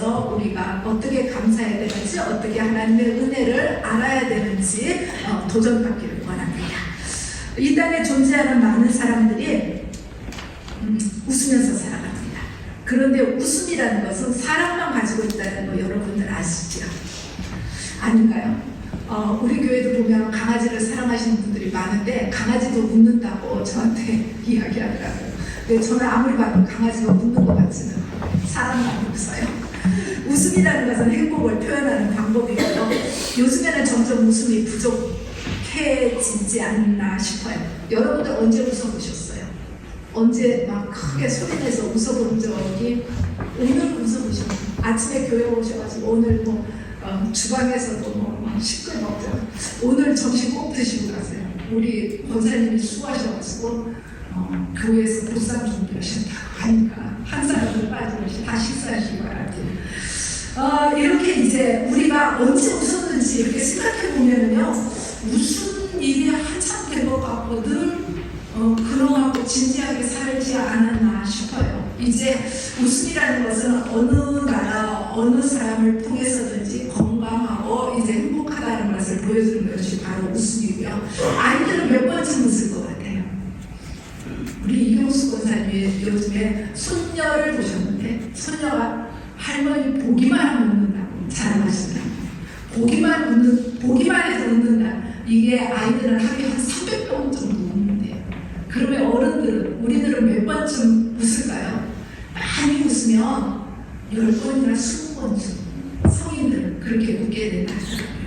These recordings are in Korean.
통해서 우리가 어떻게 감사해야 되는지, 어떻게 하나님의 은혜를 알아야 되는지 도전받기를 원합니다. 이 땅에 존재하는 많은 사람들이 웃으면서 살아갑니다. 그런데 웃음이라는 것은 사랑만 가지고 있다는 거 여러분들 아시죠? 아닌가요? 우리 교회도 보면 강아지를 사랑하시는 분들이 많은데 강아지도 웃는다고 저한테 이야기하더라고요. 근데 저는 아무리 봐도 강아지가 웃는 것 같지는 않아요. 사람만 웃어요. 웃음이라는 것은 행복을 표현하는 방법이고요. 요즘에는 점점 웃음이 부족해지지 않나 싶어요. 여러분들 언제 웃어보셨어요? 언제 막 크게 소리내서 웃어본 적이? 오늘 웃어보셨나요? 아침에 교회 오셔가지고 오늘 주방에서도 시끌벅적 오늘 점심 꼭 드시고 가세요. 우리 권사님이 수고하셔가지고 교회에서 보쌈 준비하신다고 하니까 한 사람도 빠짐없이 다 식사하시기 바랍니다. 이렇게 이제 우리가 언제 웃었는지 이렇게 생각해 보면은요, 무슨 일이 한참 된 것 같고 늘 그러하고 진지하게 살지 않았나 싶어요. 이제 웃음이라는 것은 어느 나라, 어느 사람을 통해서든지 건강하고 이제 행복하다는 것을 보여주는 것이 바로 웃음이고요. 아이들은 몇 번쯤 웃을 것 같아요? 우리 이경수 권사님이 요즘에 손녀를 보셨는데 손녀가 할머니 보기만 하면 웃는다고 자랑하신다고. 보기만 해도 웃는다. 이게 아이들은 하루에 한 300번 정도 웃는데요. 그러면 어른들은, 우리들은 몇 번쯤 웃을까요? 많이 웃으면 10번이나 20번쯤 성인들은 그렇게 웃게 된다 하더라고요.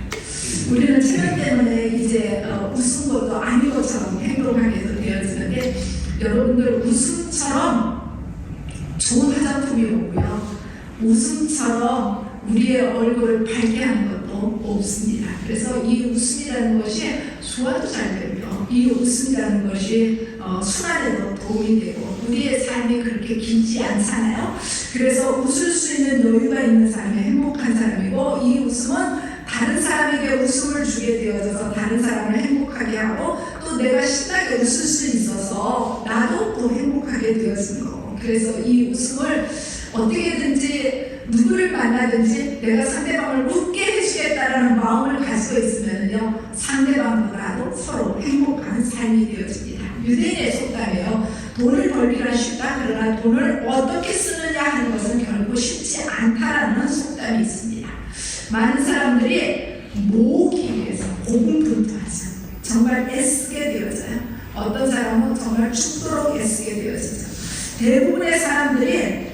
우리는 체면 때문에 이제 웃은 것도 아닌 것처럼 행동하게 되어지는데 여러분들 웃음처럼 좋은 화장품이 오고요. 웃음처럼 우리의 얼굴을 밝게 하는 것도 없습니다. 그래서 이 웃음이라는 것이 소화도 잘 되고요. 이 웃음이라는 것이 순환에도 도움이 되고 우리의 삶이 그렇게 길지 않잖아요. 그래서 웃을 수 있는 여유가 있는 사람이 행복한 사람이고 이 웃음은 다른 사람에게 웃음을 주게 되어져서 다른 사람을 행복하게 하고 또 내가 신나게 웃을 수 있어서 나도 또 행복하게 되어지는 거고 그래서 이 웃음을 어떻게든지 누구를 만나든지 내가 상대방을 웃게 해주겠다라는 마음을 가지고 있으면요 상대방보다도 서로 행복한 삶이 되어집니다. 유대인의 속담이에요. 돈을 벌기가 쉽다. 그러나 돈을 어떻게 쓰느냐 하는 것은 결국 쉽지 않다라는 속담이 있습니다. 많은 사람들이 모으기 위해서 고군분투하죠. 정말 애쓰게 되어져요. 어떤 사람은 정말 죽도록 애쓰게 되어지죠. 대부분의 사람들이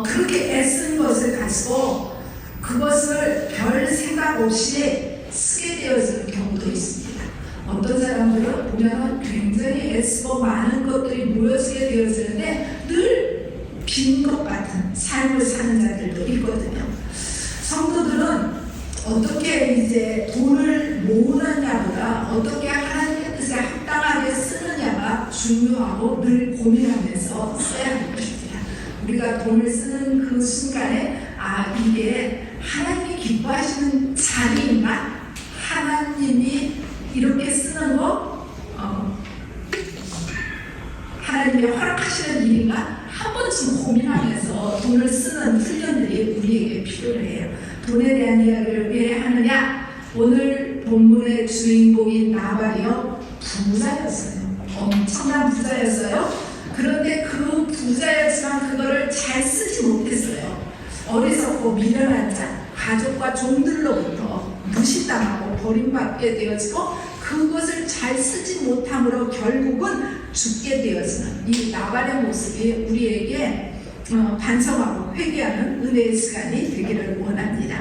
그렇게 애쓴 것을 가지고 그것을 별 생각 없이 쓰게 되어지는 경우도 있습니다. 어떤 사람들은 보면 굉장히 애쓰고 많은 것들이 모여지게 되어지는데 늘 빈 것 같은 삶을 사는 자들도 있거든요. 성도들은 어떻게 이제 돈을 모으느냐보다 어떻게 하나님의 뜻에 합당하게 쓰느냐가 중요하고 늘 고민하면서 써야 하는 것입니다. 우리가 돈을 쓰는 그 순간에 이게 하나님이 기뻐하시는 자리인가? 하나님이 이렇게 쓰는 거 하나님이 허락하시는 일인가? 한 번쯤 고민하면서 돈을 쓰는 훈련들이 우리에게 필요해요. 돈에 대한 이야기를 왜 하느냐? 오늘 본문의 주인공인 나발이요 부자였어요. 엄청난 부자였어요. 그런데 그 부자였지만 그거를 잘 쓰지 못했어요. 어리석고 미련한 자, 가족과 종들로부터 무시당하고 버림받게 되어지고 그것을 잘 쓰지 못함으로 결국은 죽게 되어지는 이 나발의 모습이 우리에게 반성하고 회개하는 은혜의 시간이 되기를 원합니다.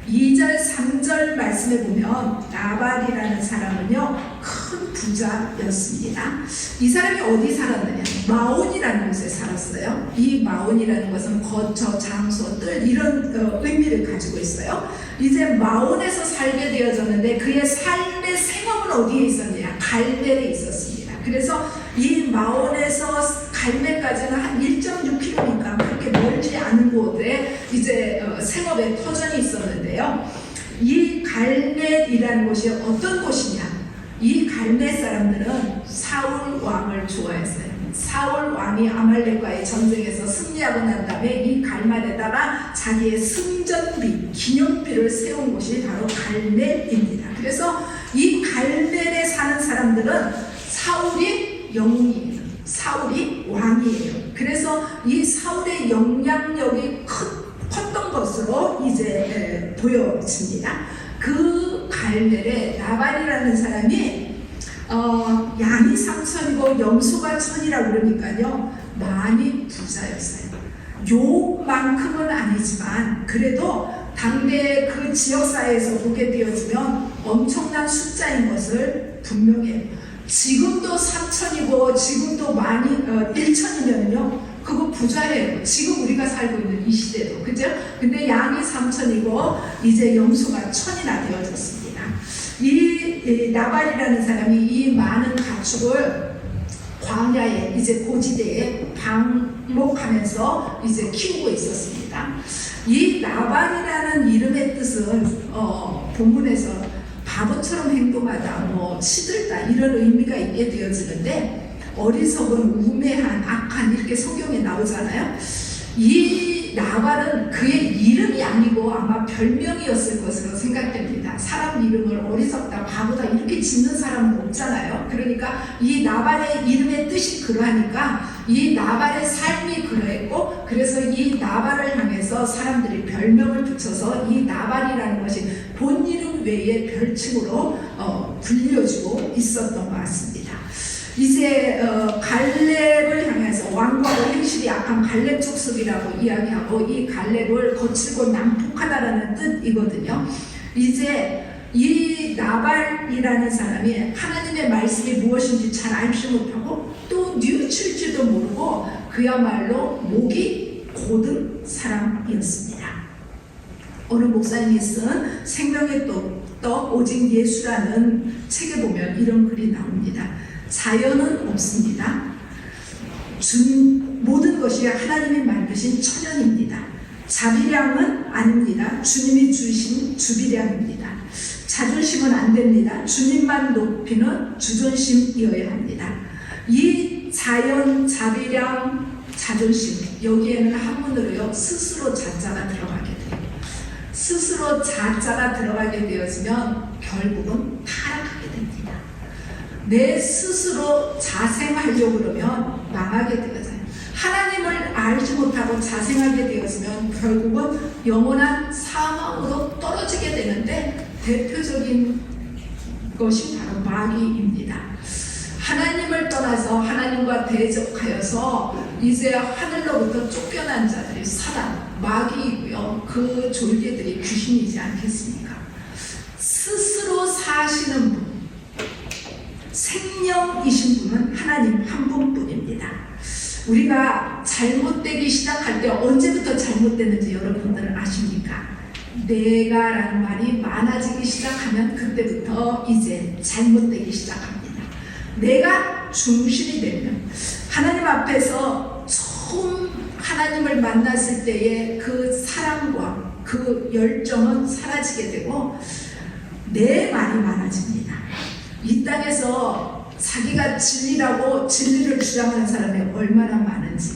2절, 3절 말씀에 보면 나발이라는 사람은요 큰 부자였습니다. 이 사람이 어디 살았느냐? 마온이라는 곳에 살았어요. 이 마온이라는 것은 거처, 장소, 뜰 이런 의미를 가지고 있어요. 이제 마온에서 살게 되어졌는데 그의 삶의 생업은 어디에 있었느냐? 갈멜에 있었습니다. 그래서 이 마온에서 갈멜까지는 한 1.6km니까 그렇게 멀지 않은 곳에 이제 생업의 터전이 있었는데요. 이 갈멜이라는 곳이 어떤 곳이냐? 이 갈멜 사람들은 사울 왕을 좋아했어요. 사울 왕이 아말렉과의 전쟁에서 승리하고 난 다음에 이 갈멜에다가 자기의 승전비, 기념비를 세운 곳이 바로 갈멜입니다. 그래서 이 갈멜에 사는 사람들은 사울이 영웅이에요. 사울이 왕이에요. 그래서 이 사울의 영향력이 컸던 것으로 이제 보여집니다. 그 갈멜에 나발이라는 사람이 양이 3천이고 염소가 1,000이라고 그러니까요, 많이 부자였어요. 요만큼은 아니지만 그래도 당대 그 지역사회에서 보게 되어지면 엄청난 숫자인 것을 분명해요. 지금도 3천이고 지금도 1,000이면요 그거 부자예요. 지금 우리가 살고 있는 이 시대도, 그죠? 근데 양이 3천이고 이제 염소가 1,000이나 되어졌습니다. 이 나발이라는 사람이 이 많은 가축을 광야에, 이제 고지대에 방목하면서 이제 키우고 있었습니다. 이 나발이라는 이름의 뜻은 본문에서 바보처럼 행동하다, 뭐 시들다 이런 의미가 있게 되어지는데, 어리석은, 우매한, 악한 이렇게 성경에 나오잖아요. 이 나발은 그의 이름이 아니고 아마 별명이었을 것으로 생각됩니다. 사람 이름을 어리석다, 바보다 이렇게 짓는 사람은 없잖아요. 그러니까 이 나발의 이름의 뜻이 그러하니까 이 나발의 삶이 그러했고, 그래서 이 나발을 향해서 사람들이 별명을 붙여서 이 나발이라는 것이 본 이름 외에 별칭으로 불려주고 있었던 것 같습니다. 이제 갈렙을 향해서 왕과 행실이 약한 갈렙 족속이라고 이야기하고, 이 갈렙을 거칠고 난폭하다라는 뜻이거든요. 이제 이 나발이라는 사람이 하나님의 말씀이 무엇인지 잘 알지 못하고 또 뉘우칠지도 모르고 그야말로 목이 고든 사람이었습니다. 어느 목사님이 쓴 생명의 떡 오직 예수라는 책에 보면 이런 글이 나옵니다. 자연은 없습니다. 모든 것이 하나님이 만드신 천연입니다. 자비량은 아닙니다. 주님이 주신 주비량입니다. 자존심은 안 됩니다. 주님만 높이는 주존심이어야 합니다. 이 자연, 자비량, 자존심, 여기에는 한문으로요 스스로 자자가 들어가게 돼요. 스스로 자자가 들어가게 되어지면 결국은 타락하게 됩니다. 내 스스로 자생하려고 그러면 망하게 되어져요. 하나님을 알지 못하고 자생하게 되어지면 결국은 영원한 사망으로 떨어지게 되는데, 대표적인 것이 바로 마귀입니다. 하나님을 떠나서 하나님과 대적하여서 이제 하늘로부터 쫓겨난 자들이 사단, 마귀이고요. 그 졸개들이 귀신이지 않겠습니까? 스스로 사시는 분, 생명이신 분은 하나님 한 분뿐입니다. 우리가 잘못되기 시작할 때 언제부터 잘못되는지 여러분들은 아십니까? 내가라는 말이 많아지기 시작하면 그때부터 이제 잘못되기 시작합니다. 내가 중심이 되면, 하나님 앞에서 처음 하나님을 만났을 때의 그 사랑과 그 열정은 사라지게 되고 내 말이 많아집니다. 이 땅에서 자기가 진리라고 진리를 주장하는 사람이 얼마나 많은지,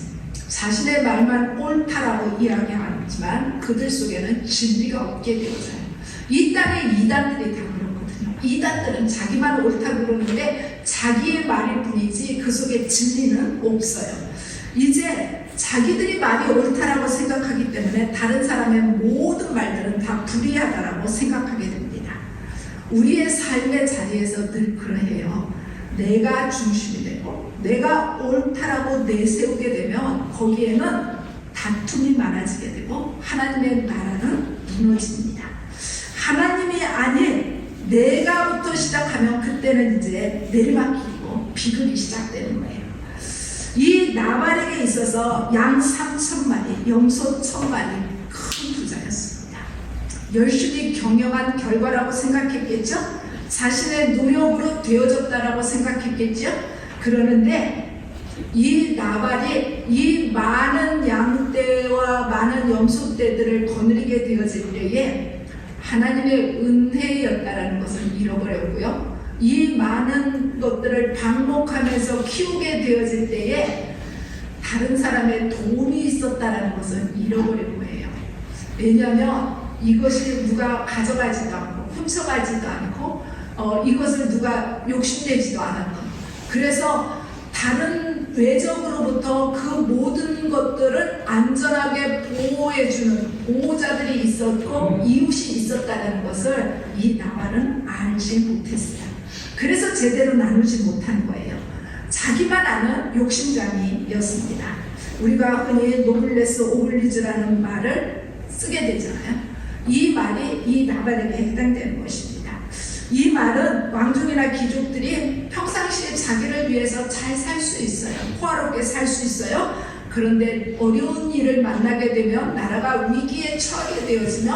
자신의 말만 옳다라고 이야기하지만 그들 속에는 진리가 없게 되어져요. 이 땅의 이단들이 다 그렇거든요. 이단들은 자기만 옳다고 그러는데 자기의 말일 뿐이지 그 속에 진리는 없어요. 이제 자기들이 말이 옳다라고 생각하기 때문에 다른 사람의 모든 말들은 다 불의하다라고 생각하게 됩니다. 우리의 삶의 자리에서 늘 그러해요. 내가 중심이 되고 내가 옳다라고 내세우게 되면 거기에는 다툼이 많아지게 되고 하나님의 나라는 무너집니다. 하나님이 아닌 내가부터 시작하면 그때는 이제 내리막이고 비극이 시작되는 거예요. 이 나발에게 있어서 양 3,000마리, 염소 1,000마리, 큰 부자였습니다. 열심히 경영한 결과라고 생각했겠죠? 자신의 노력으로 되어졌다라고 생각했겠죠? 그러는데 이 나발이 이 많은 양떼와 많은 염소떼들을 거느리게 되어질 때에 하나님의 은혜였다라는 것을 잃어버렸고요. 이 많은 것들을 방목하면서 키우게 되어질 때에 다른 사람의 도움이 있었다는 것을 잃어버린 거예요. 왜냐하면 이것이 누가 가져가지도 않고 훔쳐가지도 않고 이것을 누가 욕심내지도 않았던, 그래서 다른 외적으로부터 그 모든 것들을 안전하게 보호해주는 보호자들이 있었고 이웃이 있었다는 것을 이 나발은 알지 못했어요. 그래서 제대로 나누지 못한 거예요. 자기만 아는 욕심장이였습니다. 우리가 흔히 노블레스 오블리주라는 말을 쓰게 되잖아요. 이 말이 이 나발에게 해당되는 것입니다. 이 말은 왕족이나 귀족들이 평상시에 자기를 위해서 잘 살 수 있어요. 호화롭게 살 수 있어요. 그런데 어려운 일을 만나게 되면, 나라가 위기에 처하게 되어지면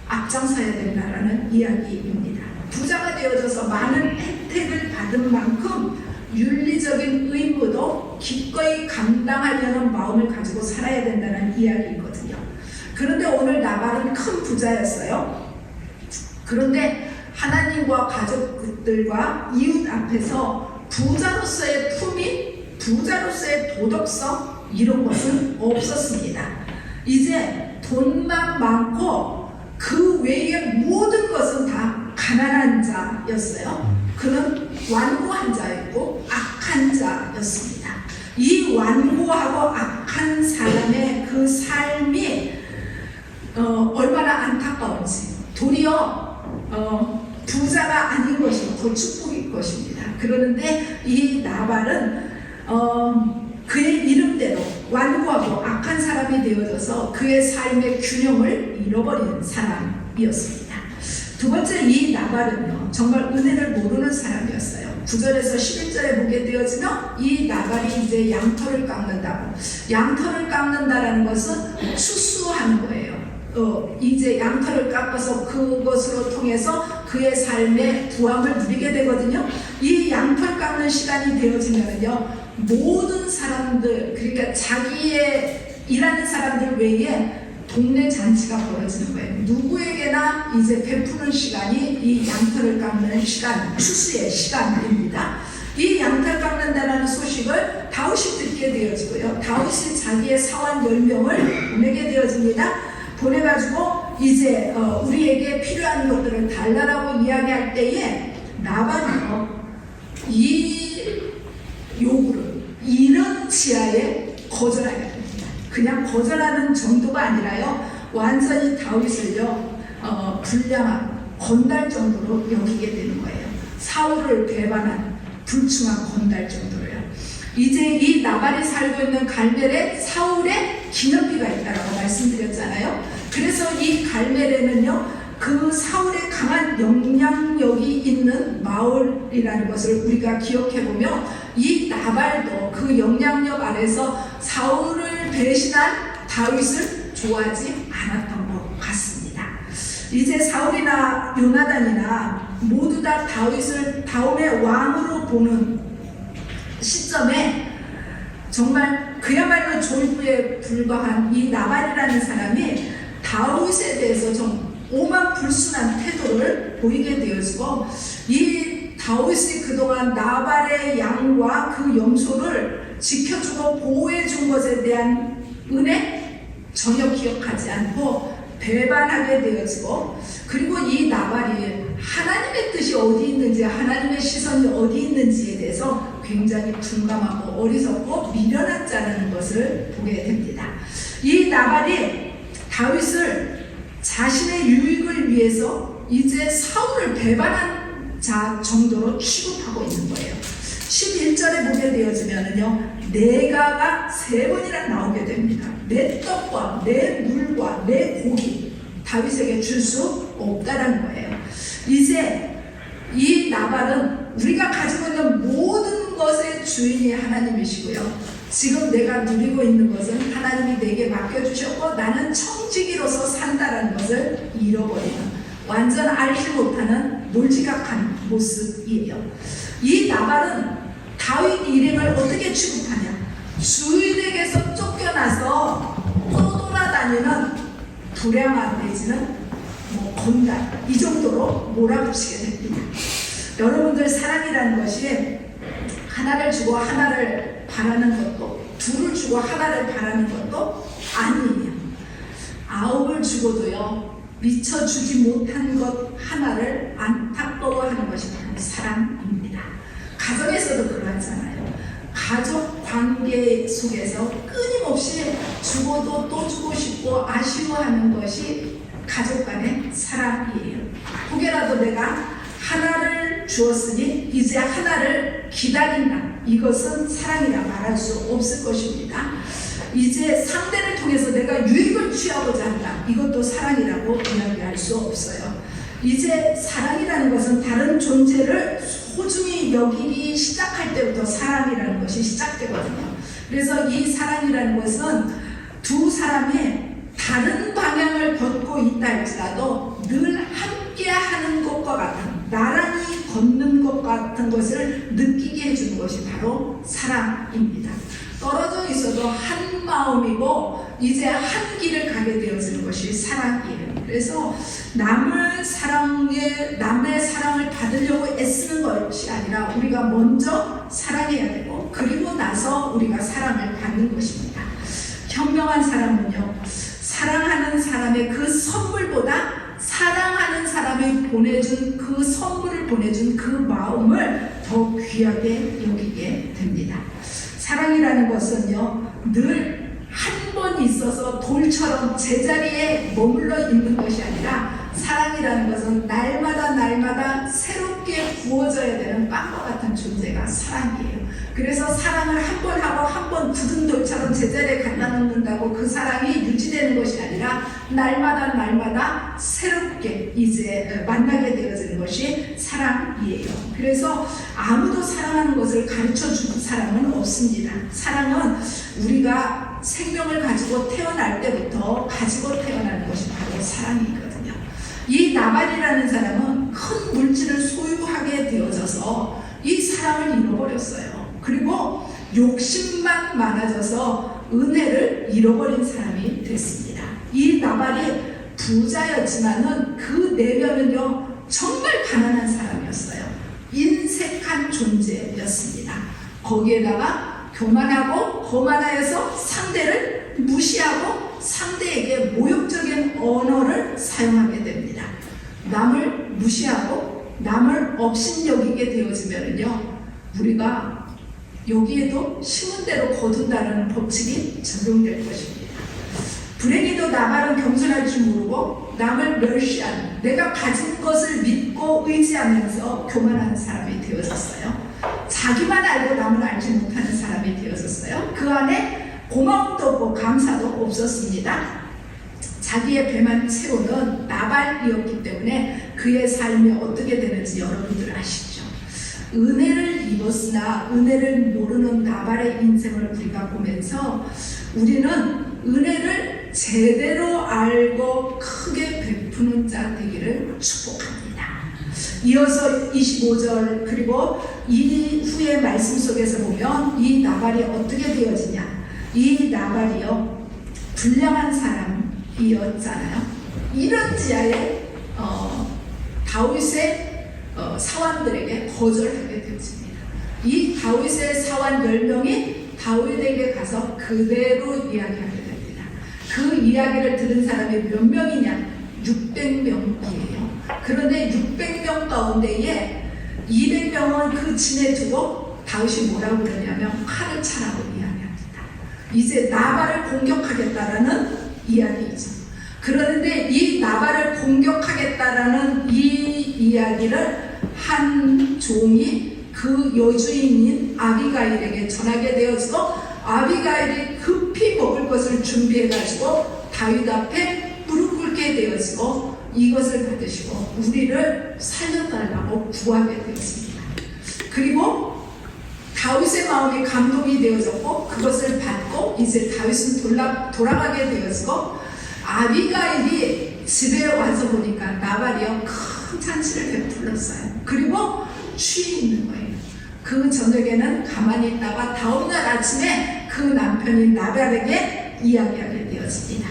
앞장서야 된다라는 이야기입니다. 부자가 되어져서 많은 혜택을 받은 만큼 윤리적인 의무도 기꺼이 감당하려는 마음을 가지고 살아야 된다는 이야기이거든요. 그런데 오늘 나발은 큰 부자였어요. 그런데 하나님과 가족들과 이웃 앞에서 부자로서의 품위, 부자로서의 도덕성, 이런 것은 없었습니다. 이제 돈만 많고 그 외의 모든 것은 다 가난한 자였어요. 그는 완고한 자였고 악한 자였습니다. 이 완고하고 악한 사람의 그 삶이 얼마나 안타까운지, 도리어 부자가 아닌 것이 더 축복일 것입니다. 그러는데 이 나발은 그의 이름대로 완고하고 악한 사람이 되어져서 그의 삶의 균형을 잃어버린 사람이었습니다. 두 번째, 이 나발은요, 정말 은혜를 모르는 사람이었어요. 9절에서 11절에 보게 되어지면 이 나발이 이제 양털을 깎는다고, 양털을 깎는다라는 것은 추수하는 거예요. 이제 양털을 깎아서 그것으로 통해서 그의 삶의 부함을 누리게 되거든요. 이 양털 깎는 시간이 되어지면요, 모든 사람들, 그러니까 자기의 일하는 사람들 외에 동네 잔치가 벌어지는 거예요. 누구에게나 이제 베푸는 시간이 이 양털을 깎는 시간, 추수의 시간입니다. 이 양털 깎는다는 소식을 다윗이 듣게 되어지고요, 다윗이 자기의 사원 10명을 보내게 되어집니다. 보내가지고 이제 우리에게 필요한 것들을 달라라고 이야기할 때에 나발이요, 이 요구를 이런 지하에 거절하게 됩니다. 그냥 거절하는 정도가 아니라요, 완전히 다윗을요 불량한, 건달 정도로 여기게 되는 거예요. 사울을 배반한 불충한 건달 정도로요. 이제 이 나발이 살고 있는 갈멜에 사울의 기념비가 있다라고 말씀드렸잖아요. 그래서 이 갈멜에는요, 그 사울의 강한 영향력이 있는 마을이라는 것을 우리가 기억해보면, 이 나발도 그 영향력 안에서 사울을 배신한 다윗을 좋아하지 않았던 것 같습니다. 이제 사울이나 요나단이나 모두 다 다윗을 다음의 왕으로 보는 시점에 정말 그야말로 졸부에 불과한 이 나발이라는 사람이 다윗에 대해서 좀 오만불순한 태도를 보이게 되어지고, 이 다윗이 그동안 나발의 양과 그 염소를 지켜주고 보호해준 것에 대한 은혜 전혀 기억하지 않고 배반하게 되어지고, 그리고 이 나발이 하나님의 뜻이 어디 있는지, 하나님의 시선이 어디 있는지에 대해서 굉장히 둔감하고 어리석고 미련한 자라는 것을 보게 됩니다. 이 나발이 다윗을 자신의 유익을 위해서 이제 사울을 배반한 자 정도로 취급하고 있는 거예요. 11절에 보게 되어지면은요, 내가가 3번이나 나오게 됩니다. 내 떡과 내 물과 내 고기 다윗에게 줄 수 없다는 거예요. 이제 이 나발은 우리가 가지고 있는 모든 것의 주인이 하나님이시고요, 지금 내가 누리고 있는 것은 하나님이 내게 맡겨주셨고 나는 청지기로서 산다는 것을 잃어버리는, 완전 알지 못하는 몰지각한 모습이에요. 이 나발은 다윗 일행을 어떻게 취급하냐, 주인에게서 쫓겨나서 떠돌아다니는 불량한 내지는 건달, 이 정도로 몰아붙이게 됩니다. 여러분들 사랑이라는 것이 하나를 주고 하나를 바라는 것도, 둘을 주고 하나를 바라는 것도 아니에요. 9을 주고도요, 미처 주지 못한 것 하나를 안타까워하는 것이 바로 사랑입니다. 가정에서도 그러하잖아요. 가족 관계 속에서 끊임없이 주고도 또 주고 싶고 아쉬워하는 것이 가족 간의 사랑이에요. 혹여라도 내가 하나를 주었으니 이제 하나를 기다린다. 이것은 사랑이라 말할 수 없을 것입니다. 이제 상대를 통해서 내가 유익을 취하고자 한다. 이것도 사랑이라고 이야기할 수 없어요. 이제 사랑이라는 것은 다른 존재를 소중히 여기기 시작할 때부터 사랑이라는 것이 시작되거든요. 그래서 이 사랑이라는 것은 두 사람이 다른 방향을 걷고 있다 할지라도 늘 함께 하는 것과 같은, 나란히 걷는 것 같은 것을 느끼게 해주는 것이 바로 사랑입니다. 떨어져 있어도 한 마음이고 이제 한 길을 가게 되어지는 것이 사랑이에요. 그래서 남의 사랑을 받으려고 애쓰는 것이 아니라 우리가 먼저 사랑해야 되고 그리고 나서 우리가 사랑을 받는 것입니다. 현명한 사람은요, 사랑하는 사람의 그 선물보다 사랑하는 사람이 보내준 그 선물을 보내준 그 마음을 더 귀하게 여기게 됩니다. 사랑이라는 것은요, 늘 한 번 있어서 돌처럼 제자리에 머물러 있는 것이 아니라 사랑이라는 것은 날마다 새롭게 부어져야 되는 빵과 같은 존재가 사랑이에요. 그래서 사랑을 한 번 하고 한 번 굳은 돌처럼 제자리에 갖다 놓는다고 그 사랑이 유지되는 것이 아니라 날마다 새롭게 이제 만나게 되어지는 것이 사랑이에요. 그래서 아무도 사랑하는 것을 가르쳐 주는 사람은 없습니다. 사랑은 우리가 생명을 가지고 태어날 때부터 가지고 태어나는 것이 바로 사랑이거든요. 이 나발이라는 사람은 큰 물질을 소유하게 되어져서 이 사랑을 잃어버렸어요. 그리고 욕심만 많아져서 은혜를 잃어버린 사람이 됐습니다. 이 나발이 부자였지만은 그 내면은요, 정말 가난한 사람이었어요. 인색한 존재였습니다. 거기에다가 교만하고 거만하여서 상대를 무시하고 상대에게 모욕적인 언어를 사용하게 됩니다. 남을 무시하고 남을 업신여기게 되어지면은요, 우리가 여기에도 심은 대로 거둔다는 법칙이 적용될 것입니다. 불행히도 나발은 겸손할 줄 모르고 남을 멸시하는, 내가 가진 것을 믿고 의지하면서 교만한 사람이 되었었어요. 자기만 알고 남을 알지 못하는 사람이 되었었어요. 그 안에 고마움도 없고 감사도 없었습니다. 자기의 배만 채우는 나발이었기 때문에 그의 삶이 어떻게 되는지 여러분들 아시죠? 은혜를 입었으나 은혜를 모르는 나발의 인생을 우리가 보면서 우리는 은혜를 제대로 알고 크게 베푸는 자 되기를 축복합니다. 이어서 25절 그리고 이후의 말씀 속에서 보면 이 나발이 어떻게 되어지냐, 이 나발이요, 불량한 사람이었잖아요. 이런 지하에 다윗의 사환들에게 거절하게 되었습니다. 이 다윗의 사환 10명이 다윗에게 가서 그대로 이야기하게 됩니다. 그 이야기를 들은 사람이 몇 명이냐? 600명이에요. 그런데 600명 가운데에 200명은 그 진에 두고 다윗이 뭐라고 그러냐면 칼을 차라고 이야기합니다. 이제 나발을 공격하겠다라는 이야기이죠. 그런데 이 나발을 공격하겠다라는 이 이야기를 한 종이 그 여주인인 아비가일에게 전하게 되어지고 아비가일이 급히 먹을 것을 준비해가지고 다윗 앞에 무릎 꿇게 되어지고 이것을 받으시고 우리를 살려달라고 구하게 되었습니다. 그리고 다윗의 마음이 감동이 되어졌고 그것을 받고 이제 다윗은 돌아가게 되어지고 아비가일이 집에 와서 보니까 나발이요 큰 잔치를 베풀었어요. 그리고 취해 있는 거예요. 그 저녁에는 가만히 있다가 다음날 아침에 그 남편이 나발에게 이야기하게 되었습니다.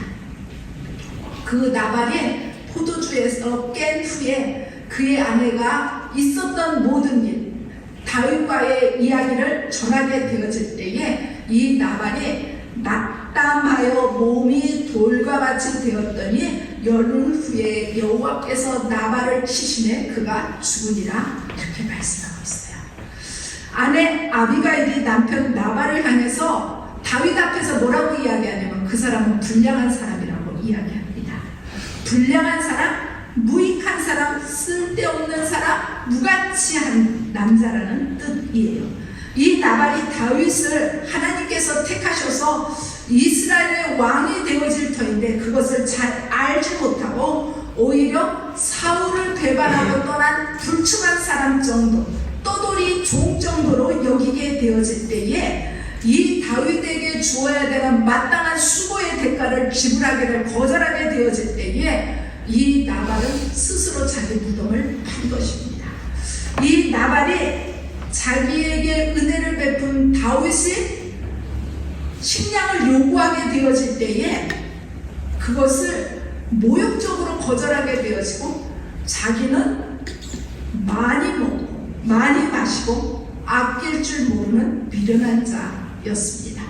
그 나발이 포도주에서 깬 후에 그의 아내가 있었던 모든 일, 다윗과의 이야기를 전하게 되어질 때에 이 나발이 낙담하여 몸이 돌과 같이 되었더니 열흘 후에 여호와께서 나발을 치시매 그가 죽으니라 이렇게 말씀하고 있어요. 아내 아비가일이 남편 나발을 향해서 다윗 앞에서 뭐라고 이야기하냐면 그 사람은 불량한 사람이라고 이야기합니다. 불량한 사람, 무익한 사람, 쓸데없는 사람, 무가치한 남자라는 뜻이에요. 이 나발이 다윗을 하나님께서 택하셔서 이스라엘의 왕이 되어질 터인데 그것을 잘 알지 못하고 오히려 사울을 배반하고 떠난 불충한 사람 정도, 떠돌이 종 정도로 여기게 되어질 때에 이 다윗에게 주어야 되는 마땅한 수고의 대가를 지불하기를 거절하게 되어질 때에 이 나발은 스스로 자기 무덤을 판 것입니다. 이 나발이 자기에게 은혜를 베푼 다윗이 식량을 요구하게 되어질 때에 그것을 모욕적으로 거절하게 되어지고 자기는 많이 먹고 많이 마시고 아낄 줄 모르는 미련한 자였습니다.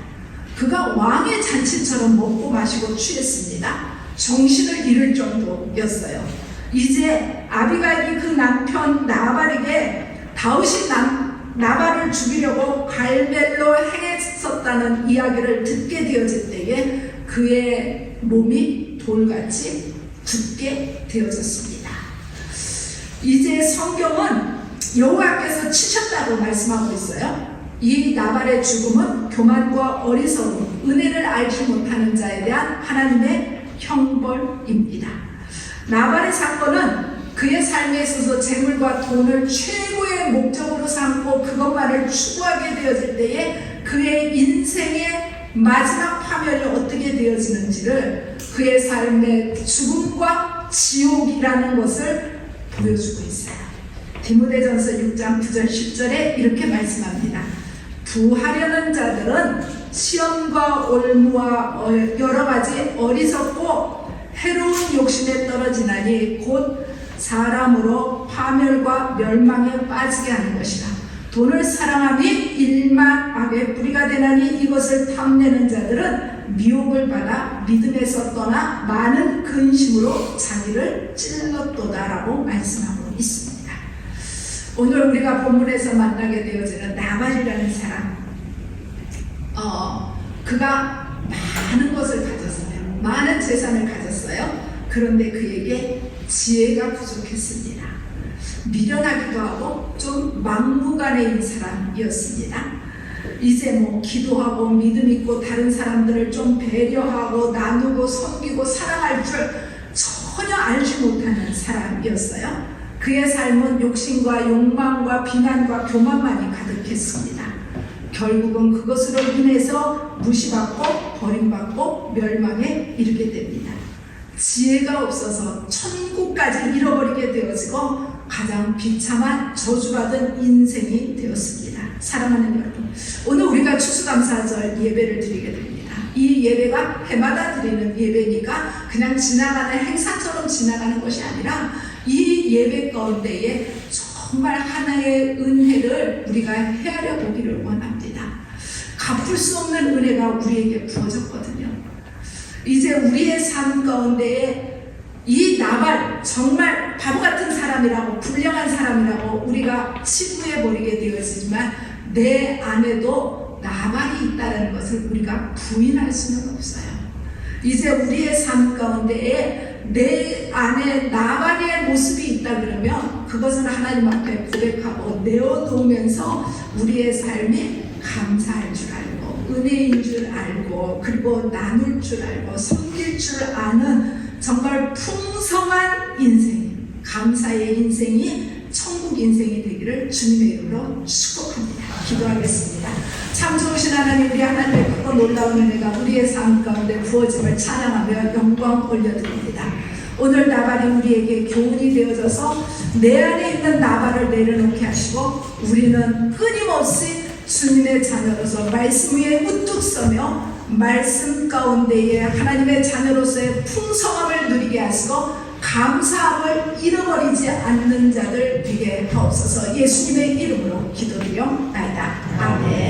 그가 왕의 잔치처럼 먹고 마시고 취했습니다. 정신을 잃을 정도였어요. 이제 아비가일이 그 남편 나발에게 다윗이 나발을 죽이려고 갈멜로 행했었다는 이야기를 듣게 되어질 때에 그의 몸이 돌같이 굳게 되어졌습니다. 이제 성경은 여호와께서 치셨다고 말씀하고 있어요. 이 나발의 죽음은 교만과 어리석음, 은혜를 알지 못하는 자에 대한 하나님의 형벌입니다. 나발의 사건은 그의 삶에 있어서 재물과 돈을 최고의 목적으로 삼고 그것만을 추구하게 되어질 때에 그의 인생의 마지막 파멸이 어떻게 되어지는지를 그의 삶의 죽음과 지옥이라는 것을 보여주고 있어요. 디모데전서 6장 9절 10절에 이렇게 말씀합니다. 부하려는 자들은 시험과 올무와 여러 가지 어리석고 해로운 욕심에 떨어지나니 곧 사람으로 파멸과 멸망에 빠지게 하는 것이라. 돈을 사랑함이 일만 악의 뿌리가 되나니 이것을 탐내는 자들은 미혹을 받아 믿음에서 떠나 많은 근심으로 자기를 찔렀도다라고 말씀하고 있습니다. 오늘 우리가 본문에서 만나게 되어지는 나발이라는 사람, 그가 많은 것을 가졌어요. 많은 재산을 가졌어요. 그런데 그에게 지혜가 부족했습니다. 미련하기도 하고 좀 막무가내인 사람이었습니다. 이제 뭐 기도하고 믿음 있고 다른 사람들을 좀 배려하고 나누고 섬기고 사랑할 줄 전혀 알지 못하는 사람이었어요. 그의 삶은 욕심과 욕망과 비난과 교만만이 가득했습니다. 결국은 그것으로 인해서 무시받고 버림받고 멸망에 이르게 됩니다. 지혜가 없어서 천국까지 잃어버리게 되어지고 가장 비참한 저주받은 인생이 되었습니다. 사랑하는 여러분, 오늘 우리가 추수감사절 예배를 드리게 됩니다. 이 예배가 해마다 드리는 예배니까 그냥 지나가는 행사처럼 지나가는 것이 아니라 이 예배 가운데에 정말 하나의 은혜를 우리가 헤아려 보기를 원합니다. 갚을 수 없는 은혜가 우리에게 부어졌거든요. 이제 우리의 삶 가운데에 이 나발, 정말 바보 같은 사람이라고 불량한 사람이라고 우리가 치부해버리게 되었지만 내 안에도 나발이 있다는 것을 우리가 부인할 수는 없어요. 이제 우리의 삶 가운데에 내 안에 나발의 모습이 있다 그러면 그것을 하나님 앞에 고백하고 내어놓으면서 우리의 삶이 감사할 줄 알고 은혜인 줄 알고 그리고 나눌 줄 알고 섬길 줄 아는 정말 풍성한 인생, 감사의 인생이 천국 인생이 되기를 주님의 이름으로 축복합니다. 기도하겠습니다. 참 좋으신 하나님, 우리 하나님의 크고 놀라운 은혜가 우리의 삶 가운데 부어짐을 찬양하며 영광 올려드립니다. 오늘 나발이 우리에게 교훈이 되어져서 내 안에 있는 나발을 내려놓게 하시고 우리는 끊임없이 주님의 자녀로서 말씀 위에 우뚝 서며 말씀 가운데에 하나님의 자녀로서의 풍성함을 누리게 하시고 감사함을 잃어버리지 않는 자들 되게 하옵소서. 예수님의 이름으로 기도드리옵나이다. 아멘.